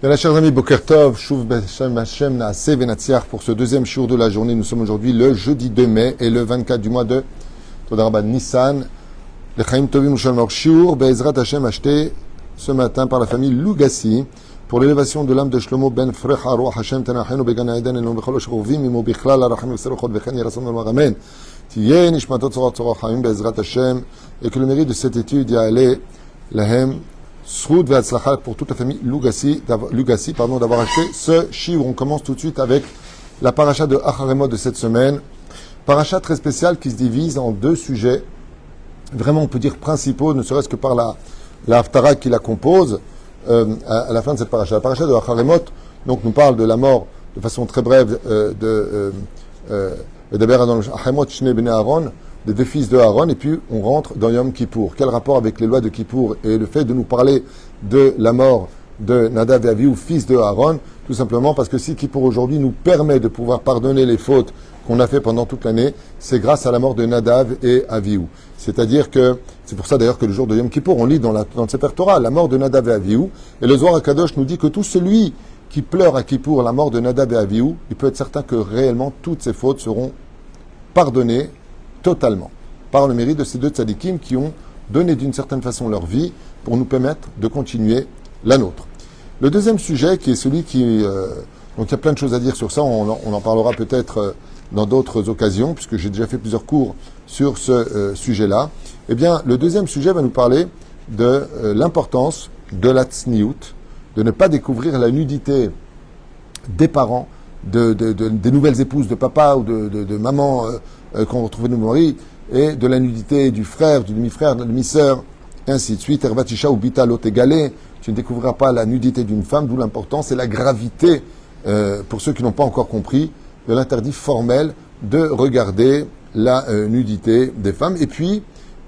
Bien, chers amis, Boker Tov, Shuv Beshem Hashem Naaseh Venatziach pour ce deuxième shiur de la journée. Nous sommes aujourd'hui le jeudi 2 mai et le 24 du mois de Todarabah Nissan. Le Chaim Tovim Ushalmor Shiur, Be'ezrat Hashem acheté ce matin par la famille Lugassi pour l'élévation de l'âme de Shlomo Ben Frech Aruach Hashem Tanachenu Began Eden et non Bechol Shrovim Imo Bichlal Arachim Veserochot Vechen Yerason Velmar Amen. Tiyeh Nishmatot Tzorot Tzorot Chaim Be'ezrat Hashem, et que le mérite de cette étude y allait Lahem Sroud Ve'atzlachat pour toute la famille Lugassi d'avoir acheté ce shiur. On commence tout de suite avec la paracha de Acharemot de cette semaine. Paracha très spéciale qui se divise en deux sujets, vraiment on peut dire principaux, ne serait-ce que par la haftara qui la compose à la fin de cette paracha. La paracha de Acharemot donc nous parle de la mort de façon très brève de Acharemot Shnei Bnei Aaron, des deux fils de Aaron, et puis on rentre dans Yom Kippour. Quel rapport avec les lois de Kippour et le fait de nous parler de la mort de Nadav et Avihu, fils de Aaron? Tout simplement parce que si Kippour aujourd'hui nous permet de pouvoir pardonner les fautes qu'on a fait pendant toute l'année, c'est grâce à la mort de Nadav et Avihu. C'est-à-dire que, c'est pour ça d'ailleurs que le jour de Yom Kippour, on lit dans le Sefer Torah la mort de Nadav et Avihu, et le Zohar HaKadosh nous dit que tout celui qui pleure à Kippour la mort de Nadav et Avihu, il peut être certain que réellement toutes ses fautes seront pardonnées totalement, par le mérite de ces deux tzadikim qui ont donné d'une certaine façon leur vie pour nous permettre de continuer la nôtre. Le deuxième sujet, qui est celui qui... donc il y a plein de choses à dire sur ça, on en parlera peut-être dans d'autres occasions, puisque j'ai déjà fait plusieurs cours sur ce sujet-là. Eh bien, le deuxième sujet va nous parler de l'importance de la tsniout, de ne pas découvrir la nudité des parents, des nouvelles épouses de papa ou de maman qu'on retrouvait de nos maris, et de la nudité du frère, du demi-frère, de la demi-sœur, et ainsi de suite. Herbatisha ou bita lot égalé, tu ne découvriras pas la nudité d'une femme, d'où l'importance et la gravité, pour ceux qui n'ont pas encore compris, de l'interdit formel de regarder la nudité des femmes. Et puis,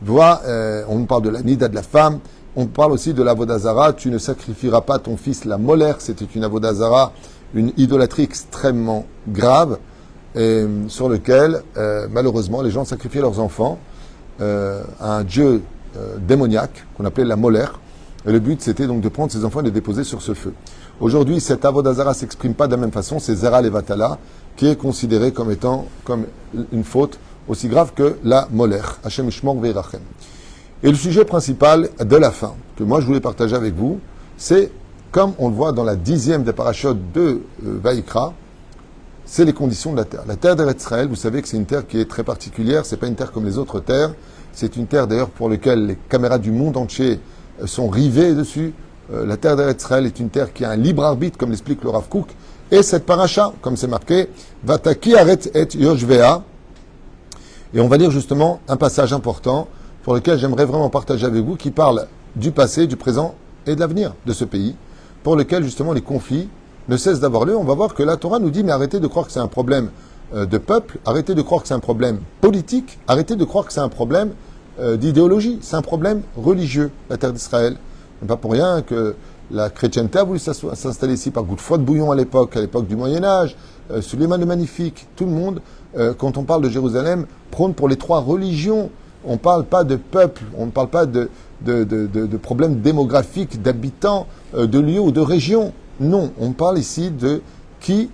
on nous parle de la nida de la femme, on parle aussi de l'avodazara, tu ne sacrifieras pas ton fils la molaire, c'était une avodazara, une idolâtrie extrêmement grave, sur lequel, malheureusement, les gens sacrifiaient leurs enfants à un dieu démoniaque, qu'on appelait la molaire. Et le but, c'était donc de prendre ces enfants et de les déposer sur ce feu. Aujourd'hui, cet avodazara ne s'exprime pas de la même façon, c'est Zera Levatala, qui est considéré comme étant comme une faute aussi grave que la molaire. Hashem Ishmor Ve'irachem. Et le sujet principal de la fin, que moi je voulais partager avec vous, c'est, comme on le voit dans la 10e des parachutes de Vaïkra, c'est les conditions de la terre. La terre d'Eretz Israël, vous savez que c'est une terre qui est très particulière, c'est pas une terre comme les autres terres, c'est une terre d'ailleurs pour laquelle les caméras du monde entier sont rivées dessus. La terre d'Eretz Israël est une terre qui a un libre arbitre, comme l'explique le Rav Kook, et cette paracha, comme c'est marqué, Vataki Aretz et Yoshvea, et on va lire justement un passage important pour lequel j'aimerais vraiment partager avec vous, qui parle du passé, du présent et de l'avenir de ce pays, pour lequel justement les conflits ne cesse d'avoir lieu. On va voir que la Torah nous dit, mais arrêtez de croire que c'est un problème de peuple, arrêtez de croire que c'est un problème politique, arrêtez de croire que c'est un problème d'idéologie, c'est un problème religieux, la terre d'Israël. Ce n'est pas pour rien que la chrétienté a voulu s'installer ici par goût de foi de bouillon à l'époque du Moyen-Âge, Suleiman le Magnifique, tout le monde, quand on parle de Jérusalem, prône pour les trois religions. On ne parle pas de peuple, on ne parle pas de problèmes démographiques, d'habitants, de lieux ou de régions. Non, on parle ici de qui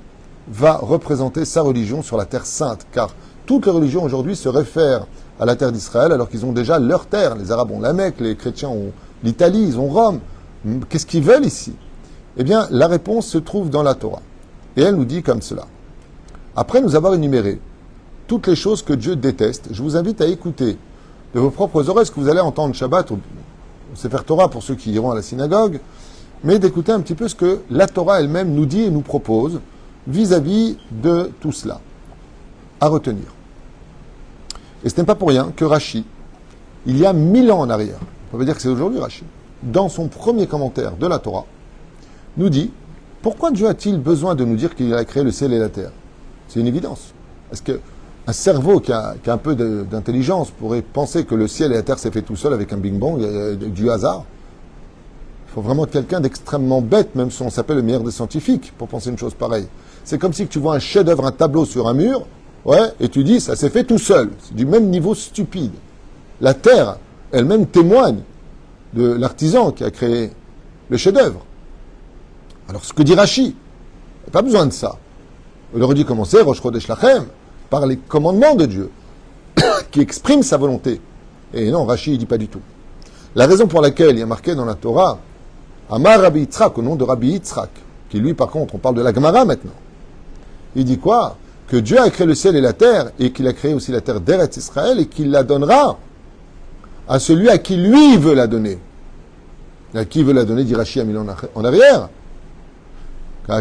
va représenter sa religion sur la terre sainte, car toutes les religions aujourd'hui se réfèrent à la terre d'Israël alors qu'ils ont déjà leur terre. Les Arabes ont la Mecque, les chrétiens ont l'Italie, ils ont Rome. Qu'est-ce qu'ils veulent ici? Eh bien, la réponse se trouve dans la Torah. Et elle nous dit comme cela. Après nous avoir énuméré toutes les choses que Dieu déteste, je vous invite à écouter de vos propres oreilles ce que vous allez entendre Shabbat ou Sefer Torah pour ceux qui iront à la synagogue, mais d'écouter un petit peu ce que la Torah elle-même nous dit et nous propose vis-à-vis de tout cela, à retenir. Et ce n'est pas pour rien que Rashi, il y a 1000 ans en arrière, on va dire que c'est aujourd'hui Rashi, dans son premier commentaire de la Torah, nous dit, pourquoi Dieu a-t-il besoin de nous dire qu'il a créé le ciel et la terre? C'est une évidence. Est-ce qu'un cerveau qui a un peu d'intelligence pourrait penser que le ciel et la terre s'est fait tout seul avec un bing bang, du hasard? Il faut vraiment être quelqu'un d'extrêmement bête, même si on s'appelle le meilleur des scientifiques, pour penser une chose pareille. C'est comme si tu vois un chef-d'œuvre, un tableau sur un mur, et tu dis, ça s'est fait tout seul. C'est du même niveau stupide. La terre, elle-même témoigne de l'artisan qui a créé le chef-d'œuvre. Alors, ce que dit Rashi, il n'y a pas besoin de ça. Il aurait dû commencer, Rosh Chodesh Lachem, par les commandements de Dieu, qui expriment sa volonté. Et non, Rashi, il dit pas du tout. La raison pour laquelle il y a marqué dans la Torah, Amar Rabbi Yitzhak, au nom de Rabbi Yitzhak, qui lui, par contre, on parle de la Gemara maintenant. Il dit quoi? Que Dieu a créé le ciel et la terre, et qu'il a créé aussi la terre d'Eretz Israël, et qu'il la donnera à celui à qui lui veut la donner. À qui veut la donner, dit Rashi à 1000 ans en arrière. Car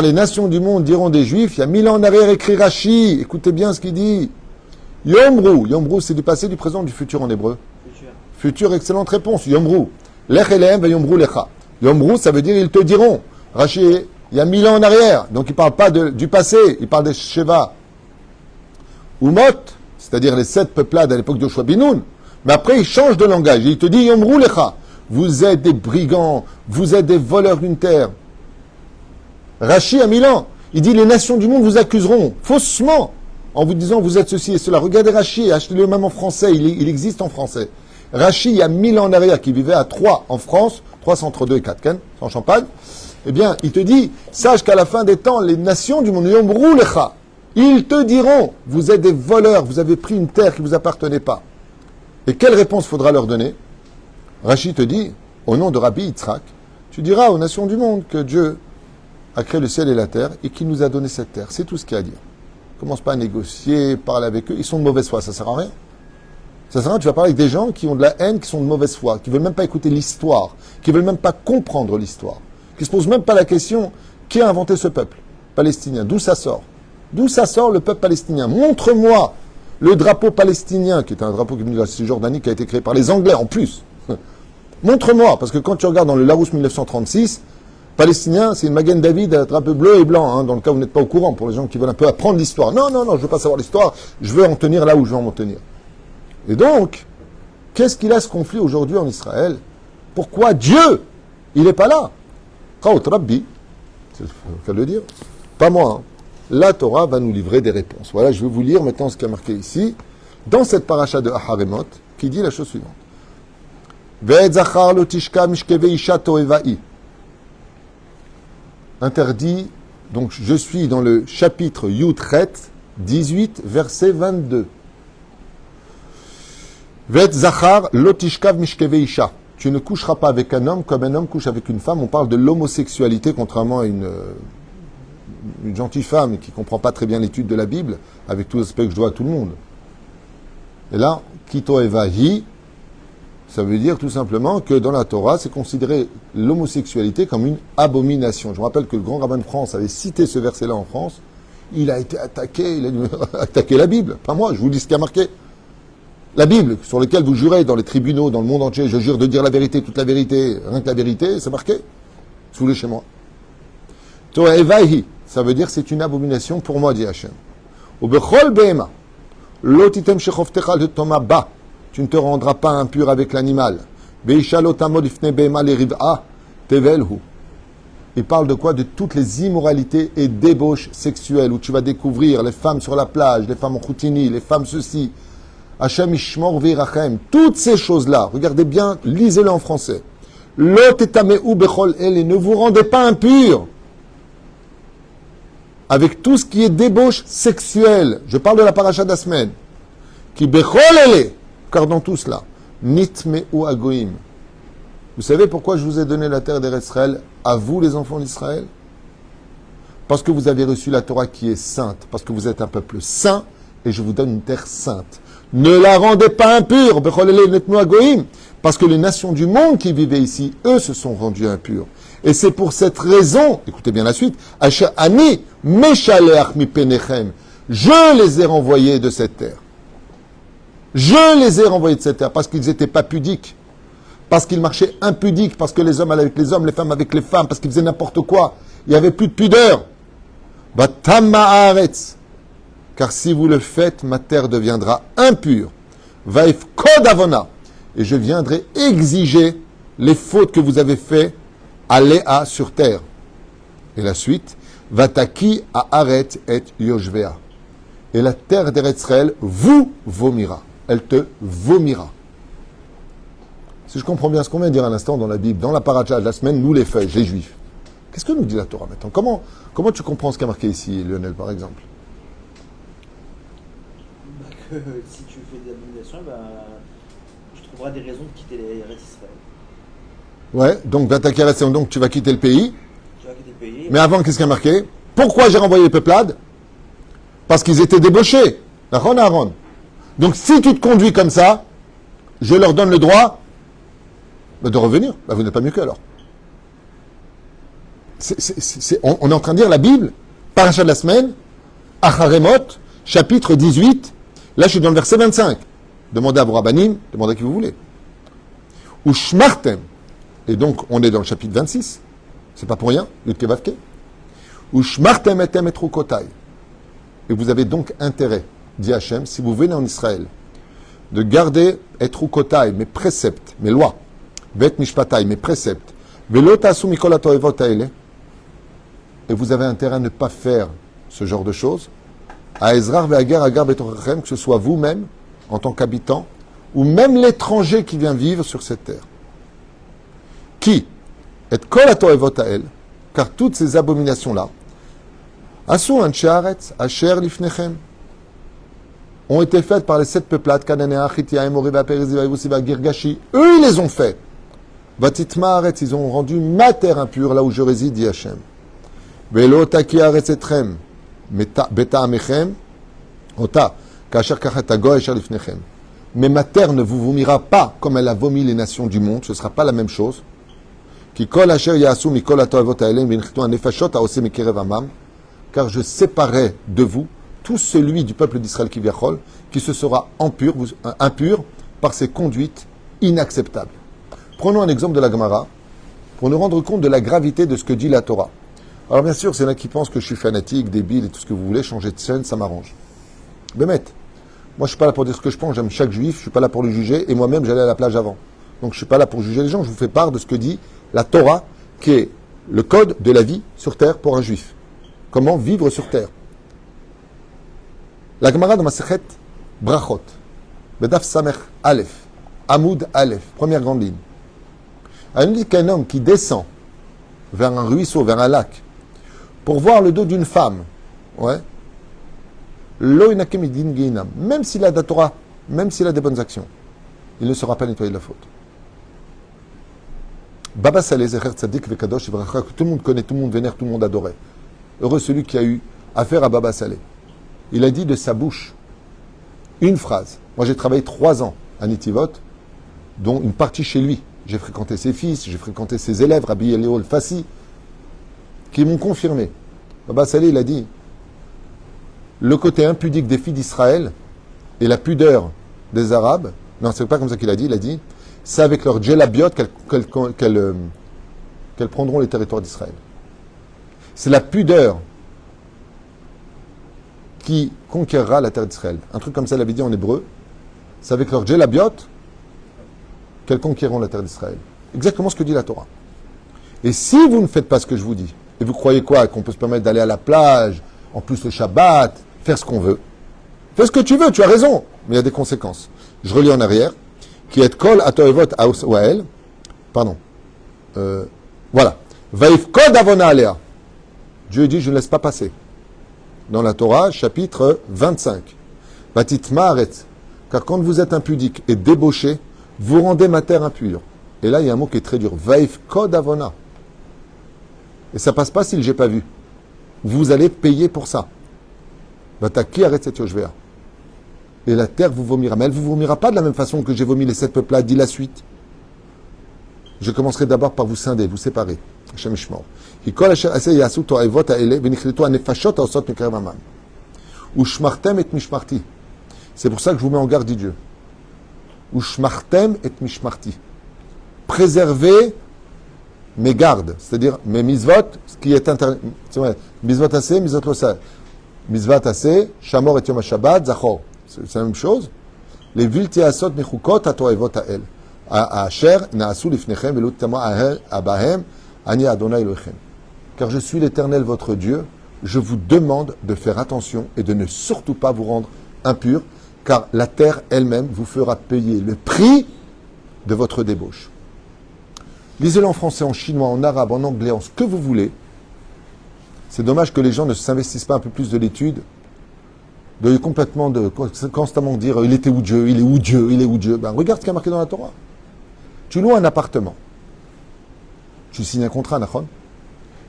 les nations du monde diront des Juifs, il y a 1000 ans en arrière, écrit Rashi, écoutez bien ce qu'il dit. Yomru, Yomru, c'est du passé, du présent, du futur en hébreu. Futur, excellente réponse. Yomru. Lech elem va Yomru lecha. Yomru, ça veut dire ils te diront. Rashi, il y a 1000 ans en arrière, donc il ne parle pas du passé, il parle des Sheva. Umot, c'est-à-dire les 7 peuplades à l'époque de Yoshua Binoun. Mais après, il change de langage. Il te dit Yomru lecha. Vous êtes des brigands, vous êtes des voleurs d'une terre. Rashi à 1000 ans, il dit les nations du monde vous accuseront faussement en vous disant vous êtes ceci et cela. Regardez Rashi, achetez-le même en français, il existe en français. Rashi, il y a 1000 ans en arrière, qui vivait à Troyes en France, 3 entre 2 et 4 Cannes, en Champagne, eh bien, il te dit, sache qu'à la fin des temps, les nations du monde, Yomru lecha, ils te diront, vous êtes des voleurs, vous avez pris une terre qui ne vous appartenait pas. Et quelle réponse faudra leur donner? Rashi te dit, au nom de Rabbi Yitzhak, tu diras aux nations du monde que Dieu a créé le ciel et la terre et qu'il nous a donné cette terre. C'est tout ce qu'il y a à dire. Commence pas à négocier, parle avec eux. Ils sont de mauvaise foi, ça sert à rien. Ça sert à rien, tu vas parler avec des gens qui ont de la haine, qui sont de mauvaise foi, qui veulent même pas écouter l'histoire, qui veulent même pas comprendre l'histoire, qui se posent même pas la question, qui a inventé ce peuple palestinien? D'où ça sort? D'où ça sort le peuple palestinien? Montre-moi le drapeau palestinien, qui est un drapeau qui est venu de la Cisjordanie, qui a été créé par les Anglais en plus. Montre-moi, parce que quand tu regardes dans le Larousse 1936, palestinien, c'est une Magen David à drapeau bleu et blanc, hein, dans le cas où vous n'êtes pas au courant, pour les gens qui veulent un peu apprendre l'histoire. Non, non, non, je veux pas savoir l'histoire, je veux en tenir là où je veux en tenir. Et donc, qu'est-ce qu'il a ce conflit aujourd'hui en Israël? Pourquoi Dieu, il n'est pas là? Chaot Rabbi, c'est le cas de le dire, pas moi. Hein. La Torah va nous livrer des réponses. Voilà, je vais vous lire maintenant ce qui est marqué ici, dans cette paracha de Aharemot, qui dit la chose suivante. Interdit, donc je suis dans le chapitre Yutret, 18, verset 22. Vet zachar lotishkav mishkeve isha. Tu ne coucheras pas avec un homme comme un homme couche avec une femme. On parle de l'homosexualité, contrairement à une gentille femme qui ne comprend pas très bien l'étude de la Bible, avec tout l'aspect que je dois à tout le monde. Et là, kito evahi, ça veut dire tout simplement que dans la Torah, c'est considéré l'homosexualité comme une abomination. Je me rappelle que le grand rabbin de France avait cité ce verset-là en France. Il a été attaqué, il a attaqué la Bible. Pas moi, je vous dis ce qui a marqué. La Bible, sur laquelle vous jurez dans les tribunaux, dans le monde entier, je jure de dire la vérité, toute la vérité, rien que la vérité, c'est marqué. Sous les chez moi. Torah evahi, ça veut dire c'est une abomination pour moi, dit Hachem. Ubechol behema, lotitem shechoftecha le toma ba. Tu ne te rendras pas impur avec l'animal. Il parle de quoi? De toutes les immoralités et débauches sexuelles où tu vas découvrir les femmes sur la plage, les femmes en khoutini, les femmes ceci. Hashem ishmor ve'irachem. Toutes ces choses-là, regardez bien, lisez-le en français. Lo tetameu bechol ele. Ne vous rendez pas impur avec tout ce qui est débauche sexuelle. Je parle de la paracha de la semaine. Qui bechol ele. Car dans tout cela, nitme ou agoïm. Vous savez pourquoi je vous ai donné la terre d'Eretz Israël à vous, les enfants d'Israël? Parce que vous avez reçu la Torah qui est sainte, parce que vous êtes un peuple saint, et je vous donne une terre sainte. Ne la rendez pas impure, parce que les nations du monde qui vivaient ici, eux, se sont rendus impurs. Et c'est pour cette raison, écoutez bien la suite, Ani meshalech mi penechem, je les ai renvoyés de cette terre. Je les ai renvoyés de cette terre parce qu'ils n'étaient pas pudiques, parce qu'ils marchaient impudiques, parce que les hommes allaient avec les hommes, les femmes avec les femmes, parce qu'ils faisaient n'importe quoi. Il n'y avait plus de pudeur. Car si vous le faites, ma terre deviendra impure. Vaif kodavona. Et je viendrai exiger les fautes que vous avez faites à Léa sur terre. Et la suite, Vataki à Aret et Yoshvea. Et la terre d'Eretz Israël vous vomira. Elle te vomira. Si je comprends bien ce qu'on vient de dire à l'instant dans la Bible, dans la paracha de la semaine, nous les feuilles, les juifs, qu'est-ce que nous dit la Torah maintenant? Comment tu comprends ce qui est marqué ici, Lionel, par exemple? Que si tu fais des abominations, tu trouveras des raisons de quitter les Eretz Israël. Ouais, donc donc tu vas quitter le pays. Tu vas quitter le pays. Mais avant, qu'est-ce qui est marqué? Pourquoi j'ai renvoyé les peuplades? Parce qu'ils étaient débauchés. Aaron, Aaron. Donc si tu te conduis comme ça, je leur donne le droit de revenir. Vous n'êtes pas mieux qu'eux alors. On est en train de dire la Bible, paracha de la semaine, Acharemot, chapitre 18. Là, je suis dans le verset 25. Demandez à vos rabbanim, demandez à qui vous voulez. Ou shmartem. Et donc, on est dans le chapitre 26. C'est pas pour rien, Yudke Vavke. Ou shmartem etem et rukotai. Et vous avez donc intérêt, dit Hachem, si vous venez en Israël, de garder et rukotai, mes préceptes, mes lois, vet mishpatai, mes préceptes, velo tasu mikol hatoevot haele. Et vous avez intérêt à ne pas faire ce genre de choses, à Ezrar ve'agar agar betorachem, que ce soit vous-même, en tant qu'habitant, ou même l'étranger qui vient vivre sur cette terre. Qui est kol hatoevot hael, car toutes ces abominations-là, asu anshe haaretz asher lifnechem, ont été faites par les 7 peuplades, Cananéens, Chittiens, Émoriens, Périziens, Yébusiens, Girgashi. Eux, ils les ont fait. Vatitma haaretz, ils ont rendu ma terre impure, là où je réside, dit Hachem. Velo taki haaretz etrem, beta amechem, ota, kasher kachat hagoy asher lifnechem. Mais ma terre ne vous vomira pas comme elle a vomi les nations du monde, ce ne sera pas la même chose. Ki kol asher yasu mikol hatoevot haelem, v'inchitu hanefashot haose mikerev amam, car je séparerai de vous tout celui du peuple d'Israël qui se sera impur par ses conduites inacceptables. Prenons un exemple de la Gemara pour nous rendre compte de la gravité de ce que dit la Torah. Alors bien sûr, c'est là qui pensent que je suis fanatique, débile et tout ce que vous voulez, changer de scène, ça m'arrange. Bémet, moi je suis pas là pour dire ce que je pense, j'aime chaque juif, je suis pas là pour le juger, et moi-même j'allais à la plage avant. Donc je suis pas là pour juger les gens, je vous fais part de ce que dit la Torah, qui est le code de la vie sur terre pour un juif. Comment vivre sur terre. La Gemara de Masechet Brachot, Bedaf Samech Aleph, Hamoud Aleph, première grande ligne. Elle dit qu'un homme qui descend vers un ruisseau, vers un lac, pour voir le dos d'une femme, ouais, même s'il a de la Torah, même s'il a des bonnes actions, il ne sera pas nettoyé de la faute. Baba Saleh, Zecher Tzadik Vekadosh, que tout le monde connaît, tout le monde vénère, tout le monde adorait. Heureux celui qui a eu affaire à Baba Saleh. Il a dit de sa bouche une phrase. Moi, j'ai travaillé 3 ans à Netivot, dont une partie chez lui. J'ai fréquenté ses fils, j'ai fréquenté ses élèves, Rabbi Eliyahu Fassi, qui m'ont confirmé. Baba Saleh, il a dit le côté impudique des filles d'Israël et la pudeur des Arabes. Non, c'est pas comme ça qu'il a dit, c'est avec leur djelabiot qu'elles prendront les territoires d'Israël. C'est la pudeur qui conquérera la terre d'Israël. Un truc comme ça, il avait dit en hébreu. C'est avec leur djelabiot qu'elles conquéreront la terre d'Israël. Exactement ce que dit la Torah. Et si vous ne faites pas ce que je vous dis, et vous croyez quoi? Qu'on peut se permettre d'aller à la plage, en plus le Shabbat, faire ce qu'on veut. Fais ce que tu veux, tu as raison. Mais il y a des conséquences. Je relis en arrière. Qui est kol atoevot wael. Pardon. Voilà. Vaif kod avona alea. Dieu dit, je ne laisse pas passer. Dans la Torah, chapitre 25. Batit ma'aretz. Car quand vous êtes impudique et débauché, vous rendez ma terre impure. Et là, il y a un mot qui est très dur. Vaif kod avona. Et ça passe pas si j'ai pas vu. Vous allez payer pour ça. Bataki arrête cette yoshvea. Et la terre vous vomira. Mais elle vous vomira pas de la même façon que j'ai vomi les 7 peuples-là, dit la suite. Je commencerai d'abord par vous scinder, vous séparer. Hashem Ishmor. C'est pour ça que je vous mets en garde, dit Dieu. Ushmartem et mishmarti. Préservez mes gardes, c'est-à-dire mes misvot, ce qui est interdit. Misvot assez, misvot losa. Misvot assez, shamor et yom ha-shabbat, zachor. C'est la même chose. Les vilti asot mechukot atoevot hael. Asher naasu lifnechem velut tama abahem ani Adonai Elohechem. Car je suis l'Éternel votre Dieu, je vous demande de faire attention et de ne surtout pas vous rendre impur, car la terre elle-même vous fera payer le prix de votre débauche. Lisez-le en français, en chinois, en arabe, en anglais, en ce que vous voulez. C'est dommage que les gens ne s'investissent pas un peu plus de l'étude, de constamment dire il était où Dieu, il est où Dieu, il est où Dieu. Ben, regarde ce qui est marqué dans la Torah. Tu loues un appartement. Tu signes un contrat, Nachon.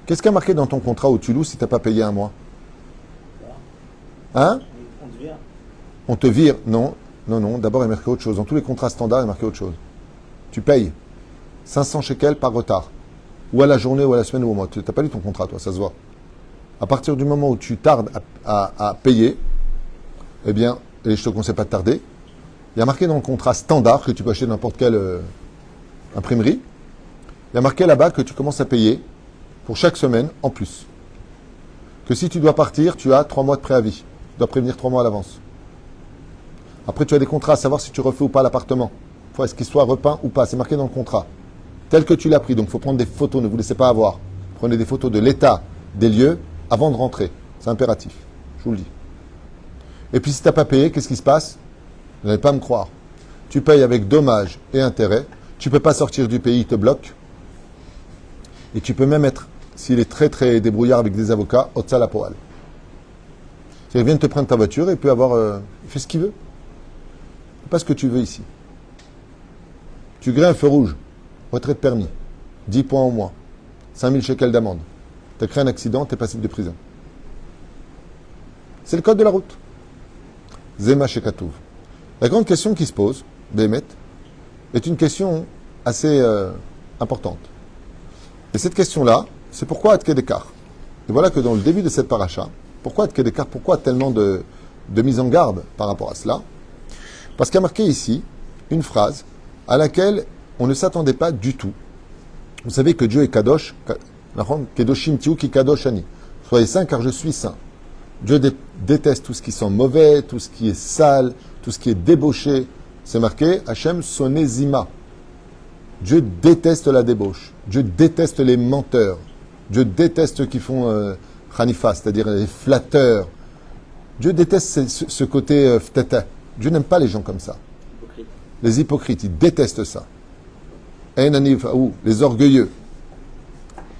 Qu'est-ce qui est marqué dans ton contrat où tu loues si tu n'as pas payé un mois? Hein? On te vire. On te vire? Non, non, non. D'abord, il est marqué autre chose. Dans tous les contrats standards, il est marqué autre chose. Tu payes 500 shekels par retard. Ou à la journée, ou à la semaine, ou au mois. Tu n'as pas lu ton contrat, toi, ça se voit. À partir du moment où tu tardes à payer, eh bien, et je te conseille pas de tarder, il y a marqué dans le contrat standard que tu peux acheter n'importe quelle imprimerie, il y a marqué là-bas que tu commences à payer pour chaque semaine en plus. Que si tu dois partir, tu as 3 mois de préavis. Tu dois prévenir 3 mois à l'avance. Après, tu as des contrats à savoir si tu refais ou pas l'appartement. Est-ce qu'il soit repeint ou pas. C'est marqué dans le contrat. Tel que tu l'as pris. Donc, il faut prendre des photos. Ne vous laissez pas avoir. Prenez des photos de l'état des lieux avant de rentrer. C'est impératif. Je vous le dis. Et puis, si tu n'as pas payé, qu'est-ce qui se passe? Vous n'allez pas me croire. Tu payes avec dommages et intérêts. Tu ne peux pas sortir du pays, il te bloque. Et tu peux même être, s'il est très très débrouillard avec des avocats, Otsa la poal. Il vient de te prendre ta voiture et peut avoir. Il fait ce qu'il veut. Pas ce que tu veux ici. Tu grées un feu rouge, retrait de permis, 10 points au moins, 5000 shekels d'amende. Tu as créé un accident, tu es passible de prison. C'est le code de la route. Zema Shekatouv. La grande question qui se pose, Béhémet, est une question assez importante. Et cette question-là, c'est pourquoi Adkedekar? Et voilà que dans le début de cette paracha, pourquoi Adkedekar? Pourquoi tellement de mise en garde par rapport à cela? Parce qu'il y a marqué ici une phrase à laquelle on ne s'attendait pas du tout. Vous savez que Dieu est Kadosh, Kedoshim Tiu ki Kadosh Ani. Soyez saints car je suis saint. Dieu déteste tout ce qui sent mauvais, tout ce qui est sale, tout ce qui est débauché. C'est marqué Hachem Sonezima. Dieu déteste la débauche. Dieu déteste les menteurs. Dieu déteste ceux qui font Hanifa, c'est-à-dire les flatteurs. Dieu déteste ce côté ftata. Dieu n'aime pas les gens comme ça. Hypocrite. Les hypocrites, il déteste ça. Les orgueilleux.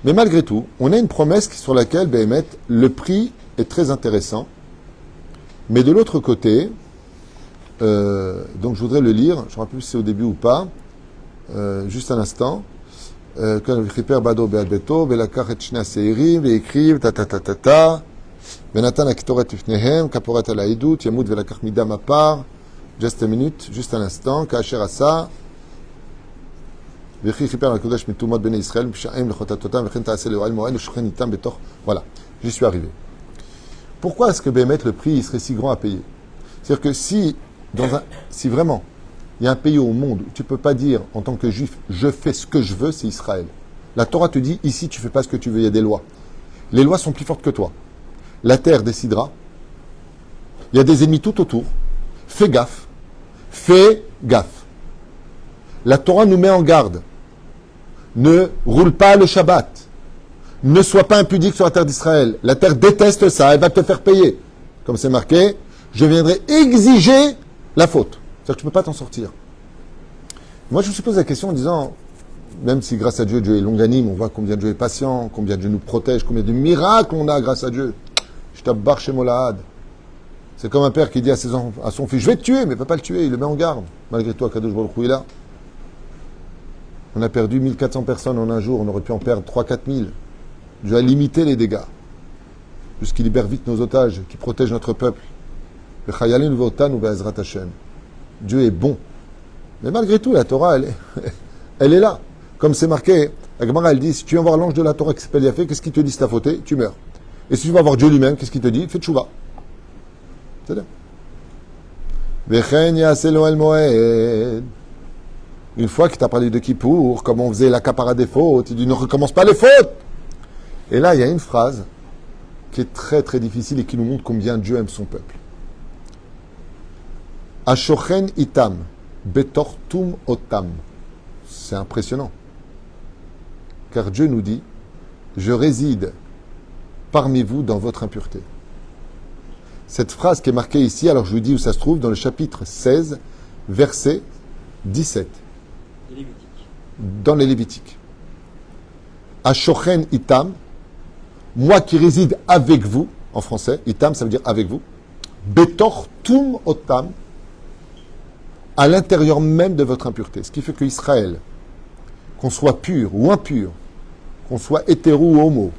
Mais malgré tout, on a une promesse sur laquelle, Béhémet, le prix est très intéressant. Mais de l'autre côté, donc je voudrais le lire, je ne me rappelle plus si c'est au début ou pas, juste un instant. Quand le Chiper Bado Beadbeto, Belakar et Shna Seirim, écrivent, Benatan Akitoret Ifnehem, Kaporet Alaïdout, Yamoud Velakar Midam Apar, juste une minute, juste un instant, Kacher Asa, Vechi Chiper Alakodash Mitumot Bene Israël, Pishaim Lechotatotam, Vechen Taase Leoal Moel, Shchen Itam Betor. Voilà, j'y suis arrivé. Pourquoi est-ce que Béhémet, le prix, il serait si grand à payer? C'est-à-dire que si vraiment, il y a un pays au monde où tu ne peux pas dire, en tant que juif, je fais ce que je veux, c'est Israël. La Torah te dit, ici, tu ne fais pas ce que tu veux, il y a des lois. Les lois sont plus fortes que toi. La terre décidera. Il y a des ennemis tout autour. Fais gaffe. Fais gaffe. La Torah nous met en garde. Ne roule pas le Shabbat. Ne sois pas impudique sur la terre d'Israël. La terre déteste ça, elle va te faire payer. Comme c'est marqué, je viendrai exiger la faute. C'est-à-dire que tu ne peux pas t'en sortir. Moi, je me suis posé la question en disant, même si grâce à Dieu, Dieu est longanime, on voit combien Dieu est patient, combien Dieu nous protège, combien de miracles on a grâce à Dieu. Je t'abbarre chez Molahad. C'est comme un père qui dit à son fils, je vais te tuer, mais il ne peut pas le tuer, il le met en garde. Malgré toi, Kadosh Baruch Hu est là. On a perdu 1400 personnes en un jour, on aurait pu en perdre 3-4 000. Dieu a limité les dégâts. Jusqu'il libère vite nos otages, qui protège notre peuple. Dieu est bon. Mais malgré tout, la Torah, elle est là. Comme c'est marqué, la Gemara, elle dit, si tu viens voir l'ange de la Torah qui s'appelle Yafé, qu'est-ce qu'il te dit si t'as fauté? Tu meurs. Et si tu vas voir Dieu lui-même, qu'est-ce qu'il te dit? Fais tchouva. C'est-à-dire. Une fois qu'il t'a parlé de Kippour, comment on faisait la capara des fautes, il dit ne recommence pas les fautes. Et là, il y a une phrase qui est très très difficile et qui nous montre combien Dieu aime son peuple. Ashochen itam, betortum otam. C'est impressionnant. Car Dieu nous dit, je réside parmi vous dans votre impureté. Cette phrase qui est marquée ici, alors je vous dis où ça se trouve, dans le chapitre 16, verset 17. De Lévitique. dans les Lévitiques. Ashochen itam, moi qui réside avec vous, en français, itam ça veut dire avec vous, betor tum otam, à l'intérieur même de votre impureté. Ce qui fait que Israël, qu'on soit pur ou impur, qu'on soit hétéro ou homo,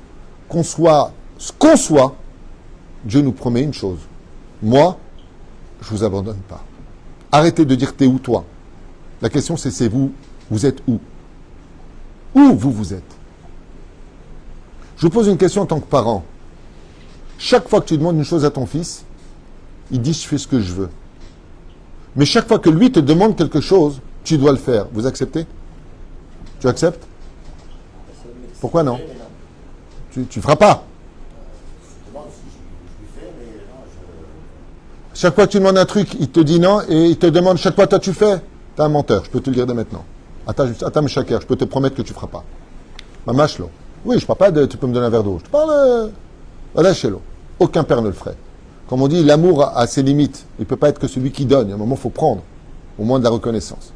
qu'on soit ce qu'on soit, Dieu nous promet une chose. Moi, je ne vous abandonne pas. Arrêtez de dire t'es où toi. La question c'est vous êtes où? Où vous êtes? Je vous pose une question en tant que parent. Chaque fois que tu demandes une chose à ton fils, il dit je fais ce que je veux. Mais chaque fois que lui te demande quelque chose, tu dois le faire. Vous acceptez? Tu acceptes? Pourquoi non? Tu ne feras pas. Chaque fois que tu demandes un truc, il te dit non et il te demande chaque fois toi tu fais. T'es un menteur, je peux te le dire dès maintenant. Attends, Shaker, je peux te promettre que tu ne feras pas. Mamashlo. Oui, je ne parle pas de tu peux me donner un verre d'eau. Je te parle voilà chez l'eau. Aucun père ne le ferait. Comme on dit, l'amour a ses limites. Il ne peut pas être que celui qui donne. Il y a un moment, il faut prendre. Au moins de la reconnaissance.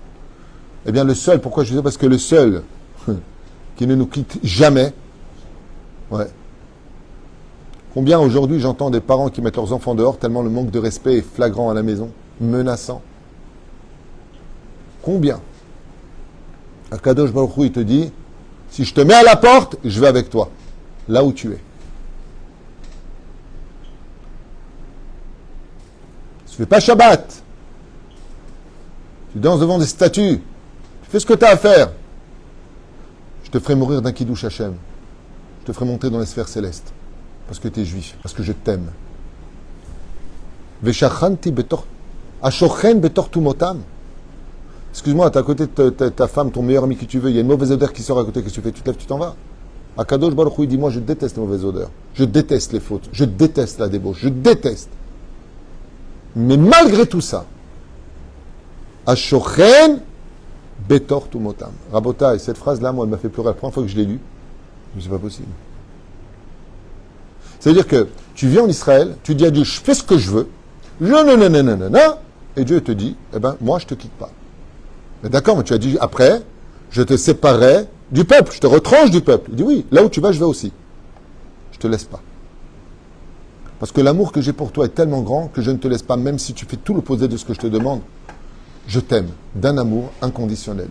Eh bien, le seul, pourquoi je dis ça? Parce que le seul qui ne nous quitte jamais, ouais. Combien aujourd'hui j'entends des parents qui mettent leurs enfants dehors tellement le manque de respect est flagrant à la maison, menaçant. Combien? Akadosh Baruch Hu, il te dit, si je te mets à la porte, je vais avec toi, là où tu es. Tu fais pas Shabbat. Tu danses devant des statues. Tu fais ce que tu as à faire. Je te ferai mourir d'un Kiddush Hashem. Je te ferai monter dans les sphères célestes. Parce que tu es juif. Parce que je t'aime. Veshachanti betor. Ashochen betor tumotam. Excuse-moi, tu es à côté de ta femme, ton meilleur ami qui tu veux. Il y a une mauvaise odeur qui sort à côté. Qu'est-ce que tu fais? Tu te lèves, tu t'en vas. Akadosh Baruch Hu, il dit, moi je déteste les mauvaises odeurs. Je déteste les fautes. Je déteste la débauche. Je déteste. Mais malgré tout ça, Ashochen betor tumotam. Rabotai, cette phrase-là, moi, elle m'a fait pleurer la première fois que je l'ai lue. Mais c'est pas possible. C'est-à-dire que tu viens en Israël, tu dis à Dieu, je fais ce que je veux, et Dieu te dit, eh ben, moi, je te quitte pas. Mais d'accord, mais tu as dit, après, je te séparerai du peuple, je te retranche du peuple. Il dit, oui, là où tu vas, je vais aussi. Je te laisse pas. Parce que l'amour que j'ai pour toi est tellement grand que je ne te laisse pas, même si tu fais tout l'opposé de ce que je te demande. Je t'aime, d'un amour inconditionnel.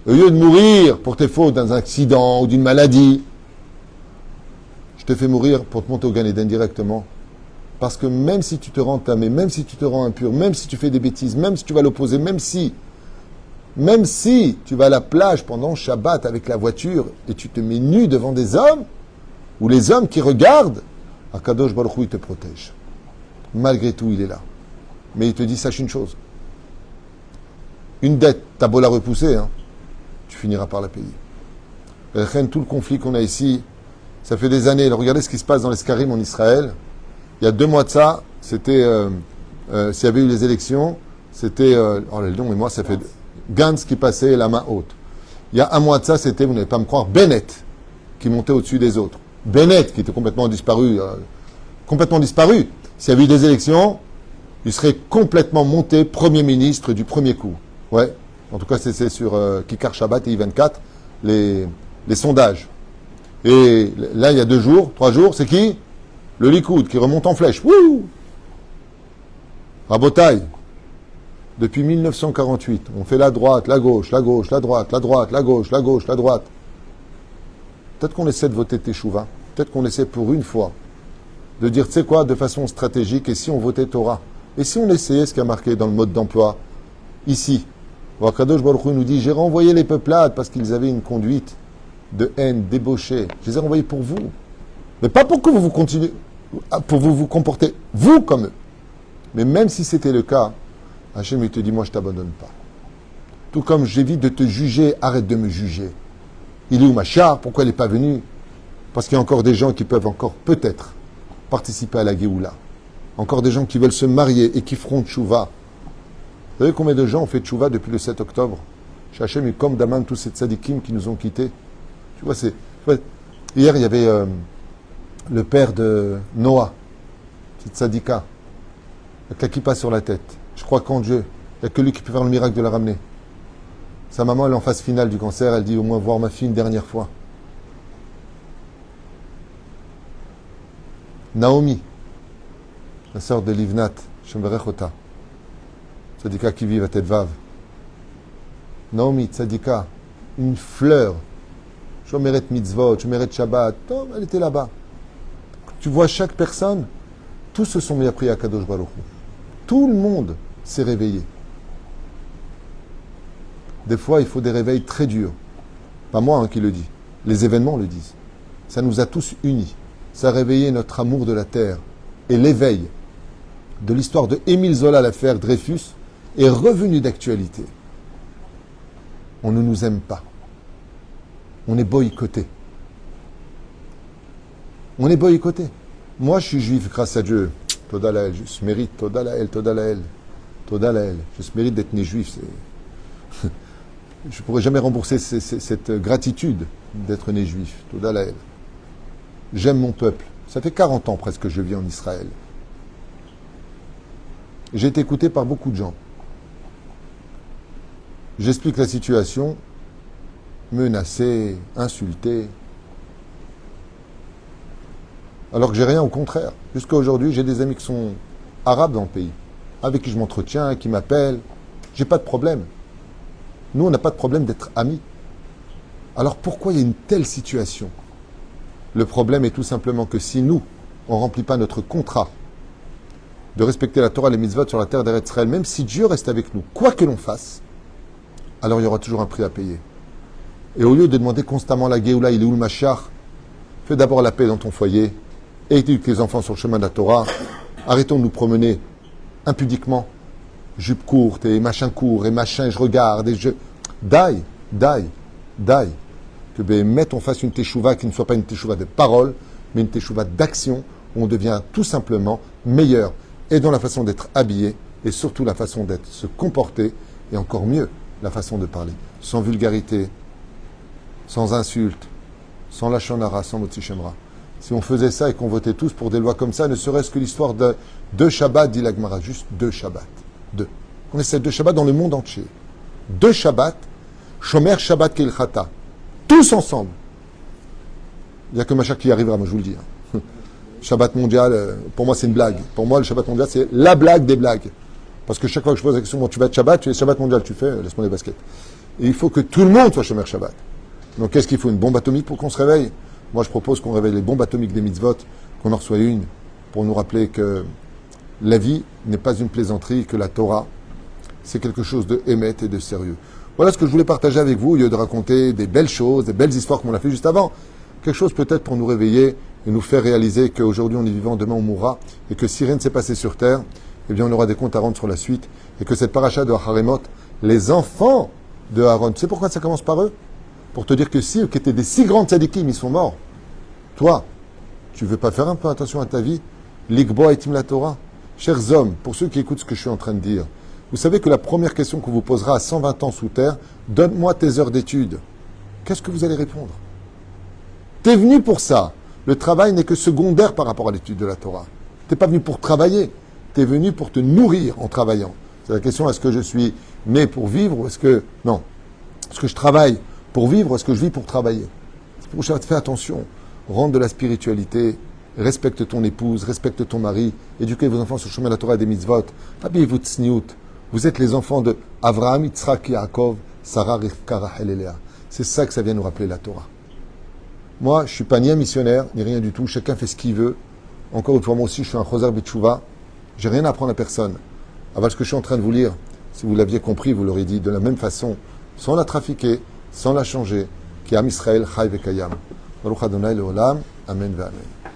Au lieu de mourir pour tes fautes d'un accident ou d'une maladie, je te fais mourir pour te monter au Gan Eden directement. Parce que même si tu te rends tamé, même si tu te rends impur, même si tu fais des bêtises, même si tu vas à l'opposé, même si tu vas à la plage pendant Shabbat avec la voiture et tu te mets nu devant des hommes, ou les hommes qui regardent, Akadosh Baruch Hu, il te protège. Malgré tout, il est là. Mais il te dit, sache une chose. Une dette, t'as beau la repousser, hein, tu finiras par la payer. Tout le conflit qu'on a ici, ça fait des années. Regardez ce qui se passe dans les Skarim en Israël. Il y a 2 mois de ça, c'était, s'il y avait eu les élections, c'était, oh le nom et moi, ça fait Gantz qui passait la main haute. Il y a 1 mois de ça, c'était, vous n'allez pas me croire, Bennett qui montait au-dessus des autres. Bennett qui était complètement disparu. S'il y avait eu des élections, il serait complètement monté Premier ministre du premier coup. Ouais. En tout cas, c'est sur Kikar Shabbat et I24, les sondages. Et là, il y a 2 jours, 3 jours, c'est qui? Le Likoud qui remonte en flèche. Wouh! Rabotaille. Depuis 1948, on fait la droite, la gauche, la gauche, la droite, la droite, la gauche, la gauche, la droite. Peut-être qu'on essaie de voter Teshuvah. Peut-être qu'on essaie pour une fois de dire, tu sais quoi, de façon stratégique, et si on votait Torah? Et si on essayait ce qui a marqué dans le mode d'emploi ici? Akadosh Baruch Hu nous dit, j'ai renvoyé les peuplades parce qu'ils avaient une conduite de haine, débauchée. Je les ai renvoyés pour vous. Mais pas pour que vous continuez, pour vous comporter, vous comme eux. Mais même si c'était le cas, Hachem, il te dit, moi, je ne t'abandonne pas. Tout comme j'évite de te juger, arrête de me juger. Il est où Machar? Pourquoi il n'est pas venu? Parce qu'il y a encore des gens qui peuvent encore, peut-être, participer à la Géoula. Encore des gens qui veulent se marier et qui feront tchouva. Vous savez combien de gens ont fait tchouva depuis le 7 octobre? Chez Hachem, et comme Daman, tous ces tzadikim qui nous ont quittés. Tu vois, c'est... Hier, il y avait le père de Noah, c'est tzadika, avec la kippa sur la tête. Je crois qu'en Dieu, il n'y a que lui qui peut faire le miracle de la ramener. Sa maman, elle est en phase finale du cancer, elle dit au moins voir ma fille une dernière fois. Naomi, la sœur de Livnat, Shemberechota, Tzadika qui vit à Tedvav. Naomi, Tzadika, une fleur. Shomeret mitzvot, Shomeret Shabbat, oh, elle était là-bas. Tu vois chaque personne, tous se sont mis à prier à Kadosh Baruch Hu. Tout le monde s'est réveillé. Des fois, il faut des réveils très durs. Pas moi qui le dis. Les événements le disent. Ça nous a tous unis. Ça a réveillé notre amour de la terre. Et l'éveil de l'histoire de Émile Zola, l'affaire Dreyfus, est revenu d'actualité. On ne nous aime pas. On est boycotté. On est boycotté. Moi, je suis juif grâce à Dieu. Toda Lael, je mérite. Toda Lael, Toda Lael. Toda Lael. Je mérite d'être né juif. Je ne pourrais jamais rembourser cette gratitude d'être né juif. Toda Lael. J'aime mon peuple. Ça fait 40 ans presque que je vis en Israël. J'ai été écouté par beaucoup de gens. J'explique la situation, menacé, insulté. Alors que j'ai rien, au contraire. Jusqu'à aujourd'hui, j'ai des amis qui sont arabes dans le pays, avec qui je m'entretiens, qui m'appellent. J'ai pas de problème. Nous, on n'a pas de problème d'être amis. Alors pourquoi il y a une telle situation? Le problème est tout simplement que si nous, on ne remplit pas notre contrat de respecter la Torah et les mitzvot sur la terre d'Eretz Israël, même si Dieu reste avec nous, quoi que l'on fasse, alors il y aura toujours un prix à payer. Et au lieu de demander constamment la Géoula, il est où le Mashiach, fais d'abord la paix dans ton foyer, éduque tes enfants sur le chemin de la Torah, arrêtons de nous promener impudiquement, jupe courte et machin court et machin, et je regarde et je... Daï. Que Béhémet, on fasse une teshuva qui ne soit pas une teshuva de parole, mais une teshuva d'action, où on devient tout simplement meilleur, et dans la façon d'être habillé, et surtout la façon d'être se comporter, et encore mieux, la façon de parler. Sans vulgarité, sans insulte, sans lachon hara, sans motzi shemra. Si on faisait ça et qu'on votait tous pour des lois comme ça, ne serait-ce que l'histoire de 2 Shabbats, dit la Gemara, juste 2 Shabbats. 2. On essaie 2 Shabbats dans le monde entier. 2 Shabbats, Shomer Shabbat Keilchata. Tous ensemble. Il n'y a que Machak qui y arrivera, moi je vous le dis. Shabbat mondial, pour moi c'est une blague. Pour moi le Shabbat mondial c'est la blague des blagues. Parce que chaque fois que je pose la question, bon, tu vas être Shabbat, tu es Shabbat mondial, tu fais, laisse-moi les baskets. Et il faut que tout le monde soit Shomer Shabbat. Donc qu'est-ce qu'il faut? Une bombe atomique pour qu'on se réveille? Moi je propose qu'on réveille les bombes atomiques des mitzvot, qu'on en reçoit une, pour nous rappeler que la vie n'est pas une plaisanterie, que la Torah, c'est quelque chose de émet et de sérieux. Voilà ce que je voulais partager avec vous, au lieu de raconter des belles choses, des belles histoires comme on l'a fait juste avant. Quelque chose peut-être pour nous réveiller et nous faire réaliser qu'aujourd'hui on est vivant, demain on mourra, et que si rien ne s'est passé sur terre, eh bien on aura des comptes à rendre sur la suite, et que cette paracha de Haremot, les enfants de Aaron, tu sais pourquoi ça commence par eux? Pour te dire que si eux qui étaient des si grands tzadikim, ils sont morts. Toi, tu veux pas faire un peu attention à ta vie? L'Igbo Aitim la Torah. Chers hommes, pour ceux qui écoutent ce que je suis en train de dire, vous savez que la première question qu'on vous posera à 120 ans sous terre, donne-moi tes heures d'études. Qu'est-ce que vous allez répondre? T'es venu pour ça. Le travail n'est que secondaire par rapport à l'étude de la Torah. T'es pas venu pour travailler. T'es venu pour te nourrir en travaillant. C'est la question, est-ce que je suis né pour vivre ou est-ce que... Non. Est-ce que je travaille pour vivre ou est-ce que je vis pour travailler? C'est pour ça, fais attention. Rentre de la spiritualité. Respecte ton épouse, respecte ton mari. Éduquez vos enfants sur le chemin de la Torah et des mitzvot. Habillez-vous tsniout. Vous êtes les enfants de Avraham, Yitzhak, Yaakov, Sarah, Rivka, Rachel et Léa. C'est ça que ça vient nous rappeler la Torah. Moi, je ne suis pas ni un missionnaire, ni rien du tout. Chacun fait ce qu'il veut. Encore une fois, moi aussi, je suis un Choser B'Tchouva. J'ai rien à apprendre à personne. Avec ce que je suis en train de vous lire, si vous l'aviez compris, vous l'auriez dit de la même façon, sans la trafiquer, sans la changer, qui est Am Israël, Chai Vekayam. Baruch Adonai Leolam. Amen ve Amen.